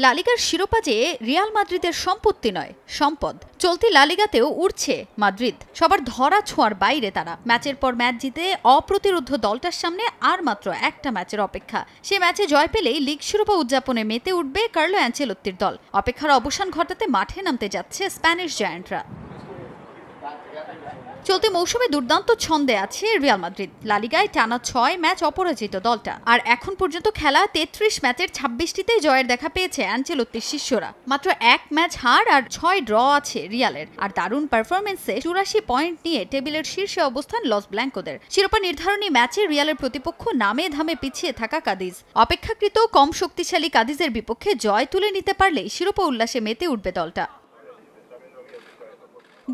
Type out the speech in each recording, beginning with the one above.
লা লিগার শিরোপা যে রিয়াল মাদ্রিদের সম্পত্তি নয়, সম্পদ। চলতি লা লিগাতেও উড়ছে মাদ্রিদ, সবার ধরা ছোঁয়ার বাইরে তারা। ম্যাচের পর ম্যাচ জিতে অপ্রতিরোধ্য দলটার সামনে আর মাত্র একটা ম্যাচের অপেক্ষা। সে ম্যাচে জয় পেলেই লিগ শিরোপা উদযাপনে মেতে উঠবে কার্লো অ্যানচেলোত্তির দল। অপেক্ষার অবসান ঘটাতে মাঠে নামতে যাচ্ছে স্প্যানিশ জায়ান্টরা। চলতি মৌসুমে দুর্দান্ত ছন্দে আছে রিয়াল মাদ্রিদ। লা লিগায় টানা ৬ ম্যাচ অপরাজিত দলটা, আর এখন পর্যন্ত খেলা ৩৩ ম্যাচের ২৬টিতেই জয়ের দেখা পেয়েছে অ্যানচেলোত্তির শিষ্যরা। মাত্র ১ ম্যাচ হার আর ৬ ড্র আছে রিয়ালের। আর দারুণ পারফরমেন্সে ৮৪ পয়েন্ট নিয়ে টেবিলের শীর্ষে অবস্থান লস ব্ল্যাঙ্কোদের। শিরোপা নির্ধারণী ম্যাচে রিয়ালের প্রতিপক্ষ নামে ধামে পিছিয়ে থাকা কাদিজ। অপেক্ষাকৃত কম শক্তিশালী কাদিজের বিপক্ষে জয় তুলে নিতে পারলেই শিরোপা উল্লাসে মেতে উঠবে দলটা।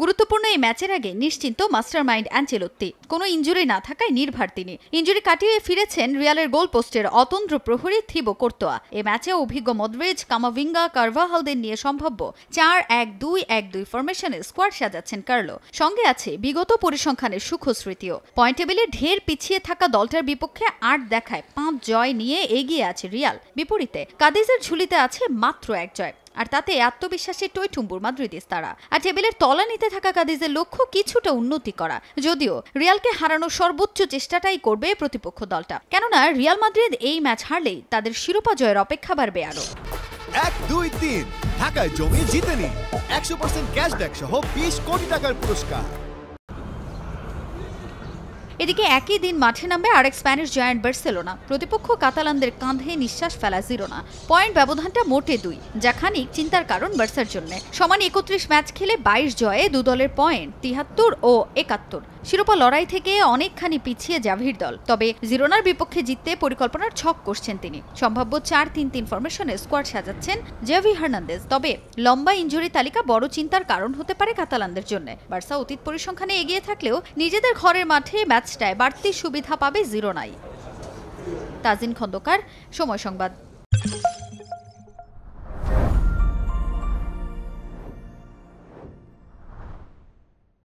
গুরুত্বপূর্ণ এই ম্যাচের আগে নিশ্চিন্ত মাস্টারমাইন্ড অ্যানচেলোত্তি। কোনো ইনজুরি না থাকায় নির্ভার তিনি। ইনজুরি কাটিয়ে ফিরেছেন রিয়ালের গোলপোস্টের অতন্দ্র প্রহরী থিবো কোর্তোয়া। এ ম্যাচে অভিজ্ঞ মদ্রিজ, কামাভিঙ্গা, কারভাহালদের নিয়ে সম্ভাব্য ৪-১-২-১-২ ফরমেশনে স্কোয়াড সাজাচ্ছেন কার্লো। সঙ্গে আছে বিগত পরিসংখ্যানের সুখস্মৃতিও। পয়েন্ট টেবিলে ঢের পিছিয়ে থাকা দলটার বিপক্ষে ৮ দেখায় ৫ জয় নিয়ে এগিয়ে আছে রিয়াল। বিপরীতে কাদিজের ঝুলিতে আছে মাত্র ১ জয়। আর তাতে আত্মবিশ্বাসী টইটুম্বুর মাদ্রিদিস্তারা। আর টেবিলের তলানিতে থাকা কাদিজের লক্ষ্য কিছুটা উন্নতি করা, যদিও রিয়ালকে হারানোর সর্বোচ্চ চেষ্টাটাই করবে প্রতিপক্ষ দলটা। কেননা রিয়াল মাদ্রিদ এই ম্যাচ হারলেই তাদের শিরোপা জয়ের অপেক্ষা বাড়বে আরো। ১-২-৩ ঢাকায় জমি জিতে নিন ১০০% ক্যাশব্যাক সহ ২০ কোটি টাকার পুরস্কার। এদিকে একই দিন মাঠে নামবে আরেক স্প্যানিশ জায়ান্ট বার্সেলোনা। প্রতিপক্ষ কাতালানদের কাঁধে নিঃশ্বাস ফেলা জিরোনা। পয়েন্ট ব্যবধানটা মোটে ২, যা খানিক চিন্তার কারণ বার্সার জন্য। সমান ৩১ ম্যাচ খেলে ২২ জয়ে দু দলের পয়েন্ট ৭৩ ও ৭১। শিরোপা লড়াই থেকে অনেকখানি পিছিয়ে জাভির দল। তবে জিরোনার বিপক্ষে জিততে পরিকল্পনার ছক কষছেন তিনি। সম্ভাব্য ৪-৩-৩ ফরমেশনে স্কোয়াড সাজাচ্ছেন জেভি হার্নান্দেজ। তবে লম্বা ইনজুরি তালিকা বড় চিন্তার কারণ হতে পারে কাতালানদের জন্য। বার্সা অতীত পরিসংখ্যানে এগিয়ে থাকলেও নিজেদের ঘরের মাঠে ম্যাচটায় বাড়তি সুবিধা পাবে জিরোনাই। তাজিন খন্দকার, সময় সংবাদ।